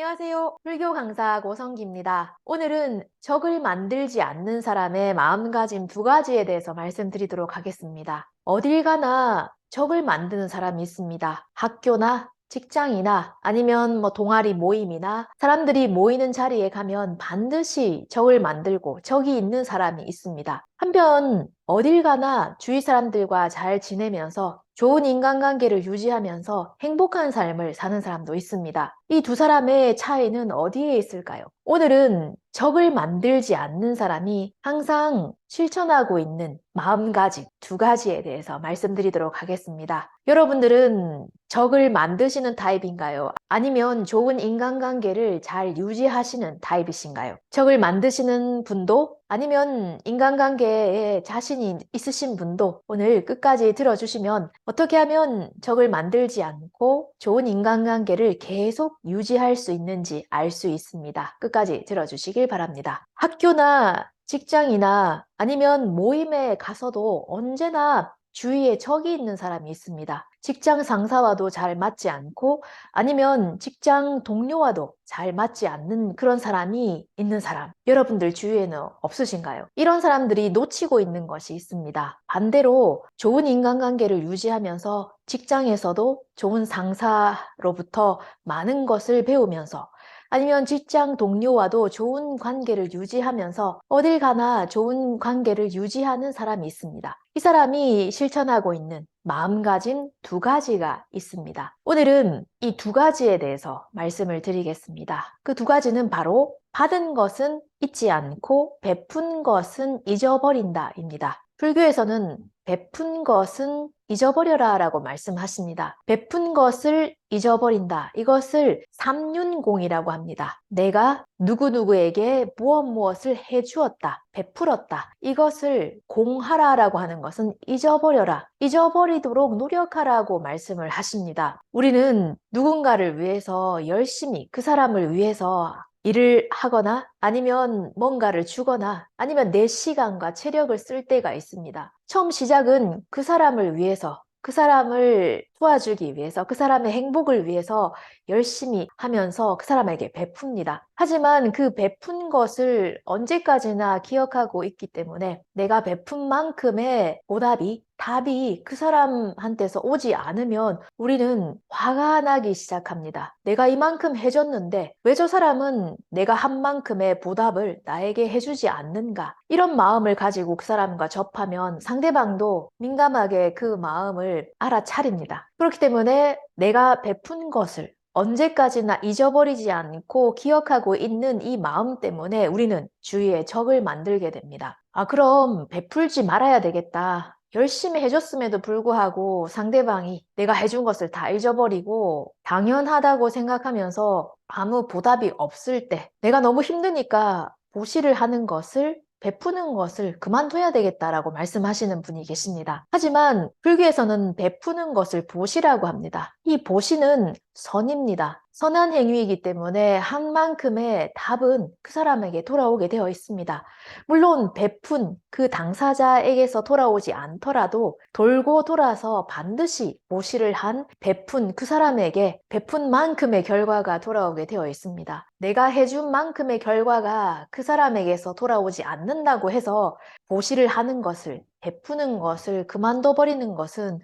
안녕하세요. 불교 강사 고성기입니다. 오늘은 적을 만들지 않는 사람의 마음가짐 두 가지에 대해서 말씀드리도록 하겠습니다. 어딜 가나 적을 만드는 사람이 있습니다. 학교나 직장이나 아니면 동아리 모임이나 사람들이 모이는 자리에 가면 반드시 적을 만들고 적이 있는 사람이 있습니다. 한편 어딜 가나 주위 사람들과 잘 지내면서 좋은 인간관계를 유지하면서 행복한 삶을 사는 사람도 있습니다. 이 두 사람의 차이는 어디에 있을까요? 오늘은 적을 만들지 않는 사람이 항상 실천하고 있는 마음가짐 두 가지에 대해서 말씀드리도록 하겠습니다. 여러분들은 적을 만드시는 타입인가요? 아니면 좋은 인간관계를 잘 유지하시는 타입이신가요? 적을 만드시는 분도 아니면 인간관계에 자신이 있으신 분도 오늘 끝까지 들어주시면 어떻게 하면 적을 만들지 않고 좋은 인간관계를 계속 유지할 수 있는지 알 수 있습니다. 끝까지 들어주시길 바랍니다. 학교나 직장이나 아니면 모임에 가서도 언제나 주위에 적이 있는 사람이 있습니다. 직장 상사와도 잘 맞지 않고 아니면 직장 동료와도 잘 맞지 않는 그런 사람이 있는 사람, 여러분들 주위에는 없으신가요? 이런 사람들이 놓치고 있는 것이 있습니다. 반대로 좋은 인간관계를 유지하면서 직장에서도 좋은 상사로부터 많은 것을 배우면서 아니면 직장 동료와도 좋은 관계를 유지하면서 어딜 가나 좋은 관계를 유지하는 사람이 있습니다. 이 사람이 실천하고 있는 마음가짐 두 가지가 있습니다. 오늘은 이 두 가지에 대해서 말씀을 드리겠습니다. 그 두 가지는 바로 받은 것은 잊지 않고 베푼 것은 잊어버린다입니다. 불교에서는 베푼 것은 잊어버려라 라고 말씀하십니다. 베푼 것을 잊어버린다. 이것을 삼륜공이라고 합니다. 내가 누구누구에게 무엇을 해주었다, 베풀었다. 이것을 공하라라고 하는 것은 잊어버려라, 잊어버리도록 노력하라고 말씀을 하십니다. 우리는 누군가를 위해서 열심히 그 사람을 위해서 일을 하거나 아니면 뭔가를 주거나 아니면 내 시간과 체력을 쓸 때가 있습니다. 처음 시작은 그 사람을 위해서, 그 사람을 도와주기 위해서, 그 사람의 행복을 위해서 열심히 하면서 그 사람에게 베풉니다. 하지만 그 베푼 것을 언제까지나 기억하고 있기 때문에 내가 베푼 만큼의 보답이, 답이 그 사람한테서 오지 않으면 우리는 화가 나기 시작합니다. 내가 이만큼 해줬는데 왜 저 사람은 내가 한 만큼의 보답을 나에게 해주지 않는가? 이런 마음을 가지고 그 사람과 접하면 상대방도 민감하게 그 마음을 알아차립니다. 그렇기 때문에 내가 베푼 것을 언제까지나 잊어버리지 않고 기억하고 있는 이 마음 때문에 우리는 주위에 적을 만들게 됩니다. 그럼 베풀지 말아야 되겠다. 열심히 해줬음에도 불구하고 상대방이 내가 해준 것을 다 잊어버리고 당연하다고 생각하면서 아무 보답이 없을 때 내가 너무 힘드니까 보시를 하는 것을, 베푸는 것을 그만둬야 되겠다라고 말씀하시는 분이 계십니다. 하지만 불교에서는 베푸는 것을 보시라고 합니다. 이 보시는 선입니다. 선한 행위이기 때문에 한 만큼의 답은 그 사람에게 돌아오게 되어 있습니다. 물론 베푼 그 당사자에게서 돌아오지 않더라도 돌고 돌아서 반드시 보시를 한 베푼 그 사람에게 베푼 만큼의 결과가 돌아오게 되어 있습니다. 내가 해준 만큼의 결과가 그 사람에게서 돌아오지 않는다고 해서 보시를 하는 것을, 베푸는 것을 그만둬 버리는 것은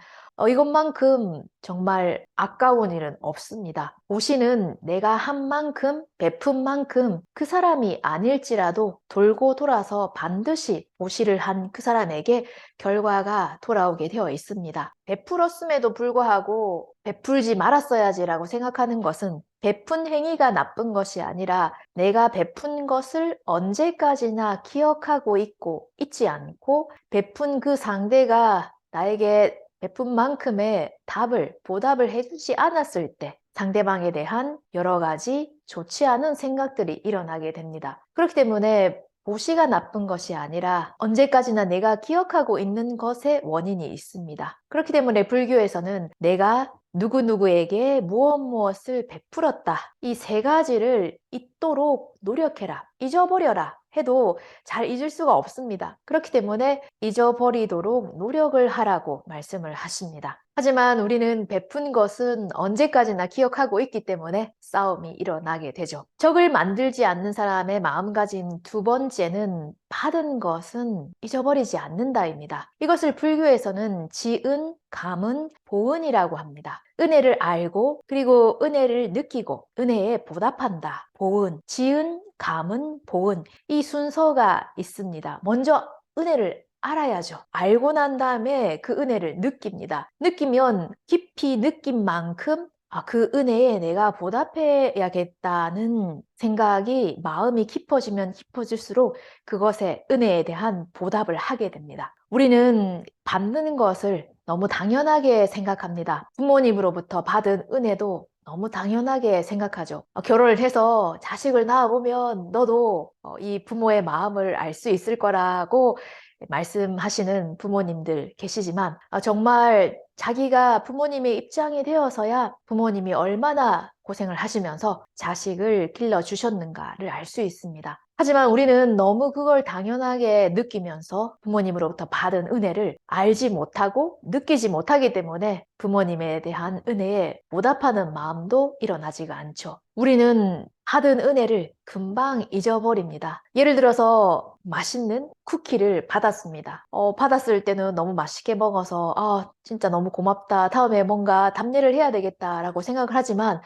이것만큼 정말 아까운 일은 없습니다. 보시는 내가 한 만큼, 베푼 만큼 그 사람이 아닐지라도 돌고 돌아서 반드시 보시를 한 그 사람에게 결과가 돌아오게 되어 있습니다. 베풀었음에도 불구하고 베풀지 말았어야지라고 생각하는 것은 베푼 행위가 나쁜 것이 아니라 내가 베푼 것을 언제까지나 기억하고 있고 잊지 않고 베푼 그 상대가 나에게 베푼 만큼의 답을, 보답을 해주지 않았을 때 상대방에 대한 여러 가지 좋지 않은 생각들이 일어나게 됩니다. 그렇기 때문에 보시가 나쁜 것이 아니라 언제까지나 내가 기억하고 있는 것에 원인이 있습니다. 그렇기 때문에 불교에서는 내가 누구누구에게 무엇을 베풀었다. 이 세 가지를 잊도록 노력해라. 잊어버려라 해도 잘 잊을 수가 없습니다. 그렇기 때문에 잊어버리도록 노력을 하라고 말씀을 하십니다. 하지만 우리는 베푼 것은 언제까지나 기억하고 있기 때문에 싸움이 일어나게 되죠. 적을 만들지 않는 사람의 마음가짐 두 번째는 받은 것은 잊어버리지 않는다입니다. 이것을 불교에서는 지은, 감은, 보은이라고 합니다. 은혜를 알고 그리고 은혜를 느끼고 은혜에 보답한다. 보은, 지은, 감은, 보은 이 순서가 있습니다. 먼저 은혜를 알아야죠. 알고 난 다음에 그 은혜를 느낍니다. 느끼면 깊이 느낀 만큼 그 은혜에 내가 보답해야겠다는 생각이 마음이 깊어지면 깊어질수록 그것에 은혜에 대한 보답을 하게 됩니다. 우리는 받는 것을 너무 당연하게 생각합니다. 부모님으로부터 받은 은혜도 너무 당연하게 생각하죠. 결혼을 해서 자식을 낳아보면 너도 이 부모의 마음을 알 수 있을 거라고 말씀하시는 부모님들 계시지만 정말 자기가 부모님의 입장이 되어서야 부모님이 얼마나 고생을 하시면서 자식을 길러주셨는가를 알 수 있습니다. 하지만 우리는 너무 그걸 당연하게 느끼면서 부모님으로부터 받은 은혜를 알지 못하고 느끼지 못하기 때문에 부모님에 대한 은혜에 보답하는 마음도 일어나지가 않죠. 우리는 받은 은혜를 금방 잊어버립니다. 예를 들어서 맛있는 쿠키를 받았습니다. 받았을 때는 너무 맛있게 먹어서 진짜 너무 고맙다. 다음에 뭔가 답례를 해야 되겠다라고 생각을 하지만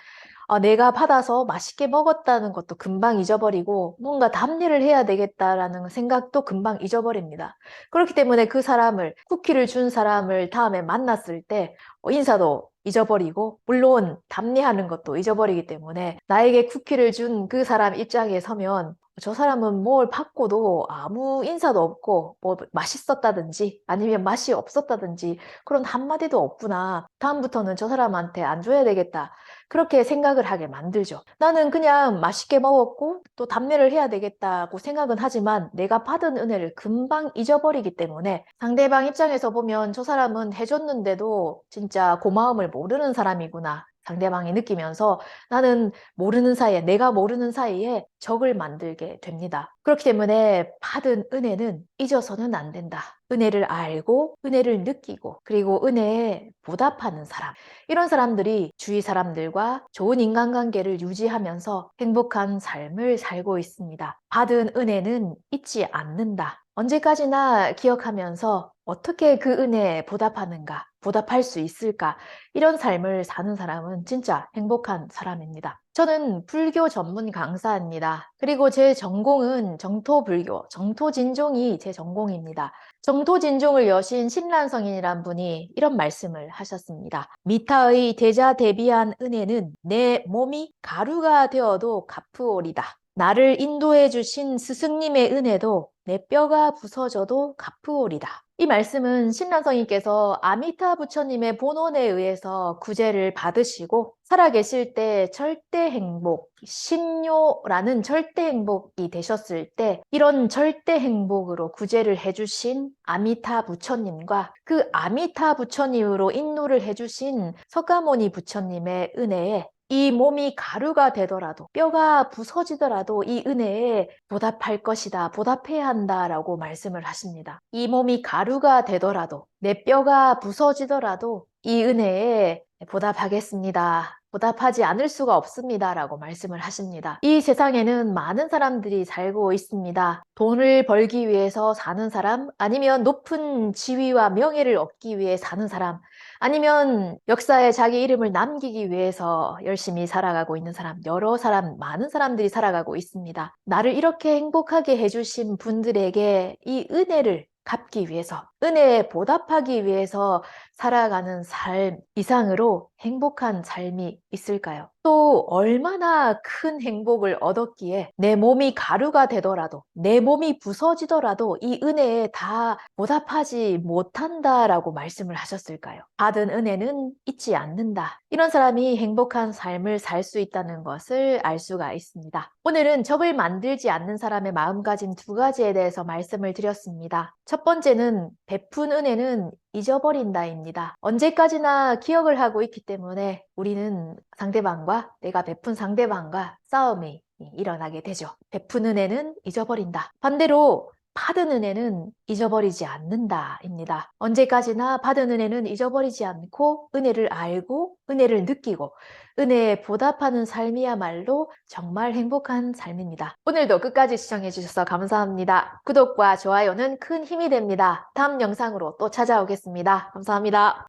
내가 받아서 맛있게 먹었다는 것도 금방 잊어버리고 뭔가 답례를 해야 되겠다라는 생각도 금방 잊어버립니다. 그렇기 때문에 그 사람을, 쿠키를 준 사람을 다음에 만났을 때 인사도 잊어버리고 물론 답례하는 것도 잊어버리기 때문에 나에게 쿠키를 준 그 사람 입장에 서면 저 사람은 뭘 받고도 아무 인사도 없고 뭐 맛있었다든지 아니면 맛이 없었다든지 그런 한마디도 없구나. 다음부터는 저 사람한테 안 줘야 되겠다. 그렇게 생각을 하게 만들죠. 나는 그냥 맛있게 먹었고 또 답례를 해야 되겠다고 생각은 하지만 내가 받은 은혜를 금방 잊어버리기 때문에 상대방 입장에서 보면 저 사람은 해줬는데도 진짜 고마움을 모르는 사람이구나. 상대방이 느끼면서 나는 모르는 사이에, 내가 모르는 사이에 적을 만들게 됩니다. 그렇기 때문에 받은 은혜는 잊어서는 안 된다. 은혜를 알고, 은혜를 느끼고, 그리고 은혜에 보답하는 사람. 이런 사람들이 주위 사람들과 좋은 인간관계를 유지하면서 행복한 삶을 살고 있습니다. 받은 은혜는 잊지 않는다. 언제까지나 기억하면서 어떻게 그 은혜에 보답하는가, 보답할 수 있을까, 이런 삶을 사는 사람은 진짜 행복한 사람입니다. 저는 불교 전문 강사입니다. 그리고 제 전공은 정토불교, 정토진종이 제 전공입니다. 정토진종을 여신 신란성인이란 분이 이런 말씀을 하셨습니다. 미타의 대자대비한 은혜는 내 몸이 가루가 되어도 갚으오리다. 나를 인도해 주신 스승님의 은혜도 내 뼈가 부서져도 갚으오리다. 이 말씀은 신란성인께서 아미타 부처님의 본원에 의해서 구제를 받으시고 살아계실 때 절대 행복, 신묘라는 절대 행복이 되셨을 때 이런 절대 행복으로 구제를 해주신 아미타 부처님과 그 아미타 부처님으로 인도를 해주신 석가모니 부처님의 은혜에 이 몸이 가루가 되더라도 뼈가 부서지더라도 이 은혜에 보답할 것이다. 보답해야 한다라고 말씀을 하십니다. 이 몸이 가루가 되더라도 내 뼈가 부서지더라도 이 은혜에 보답하겠습니다. 보답하지 않을 수가 없습니다. 라고 말씀을 하십니다. 이 세상에는 많은 사람들이 살고 있습니다. 돈을 벌기 위해서 사는 사람, 아니면 높은 지위와 명예를 얻기 위해 사는 사람, 아니면 역사에 자기 이름을 남기기 위해서 열심히 살아가고 있는 사람, 여러 사람, 많은 사람들이 살아가고 있습니다. 나를 이렇게 행복하게 해주신 분들에게 이 은혜를 갚기 위해서, 은혜에 보답하기 위해서 살아가는 삶 이상으로 행복한 삶이 있을까요? 또 얼마나 큰 행복을 얻었기에 내 몸이 가루가 되더라도, 내 몸이 부서지더라도 이 은혜에 다 보답하지 못한다라고 말씀을 하셨을까요? 받은 은혜는 잊지 않는다. 이런 사람이 행복한 삶을 살 수 있다는 것을 알 수가 있습니다. 오늘은 적을 만들지 않는 사람의 마음가짐 두 가지에 대해서 말씀을 드렸습니다. 첫 번째는 베푼 은혜는 잊어버린다입니다. 언제까지나 기억을 하고 있기 때문에 우리는 상대방과 내가 베푼 상대방과 싸움이 일어나게 되죠. 베푼 은혜는 잊어버린다. 반대로 받은 은혜는 잊어버리지 않는다입니다. 언제까지나 받은 은혜는 잊어버리지 않고 은혜를 알고 은혜를 느끼고 은혜에 보답하는 삶이야말로 정말 행복한 삶입니다. 오늘도 끝까지 시청해 주셔서 감사합니다. 구독과 좋아요는 큰 힘이 됩니다. 다음 영상으로 또 찾아오겠습니다. 감사합니다.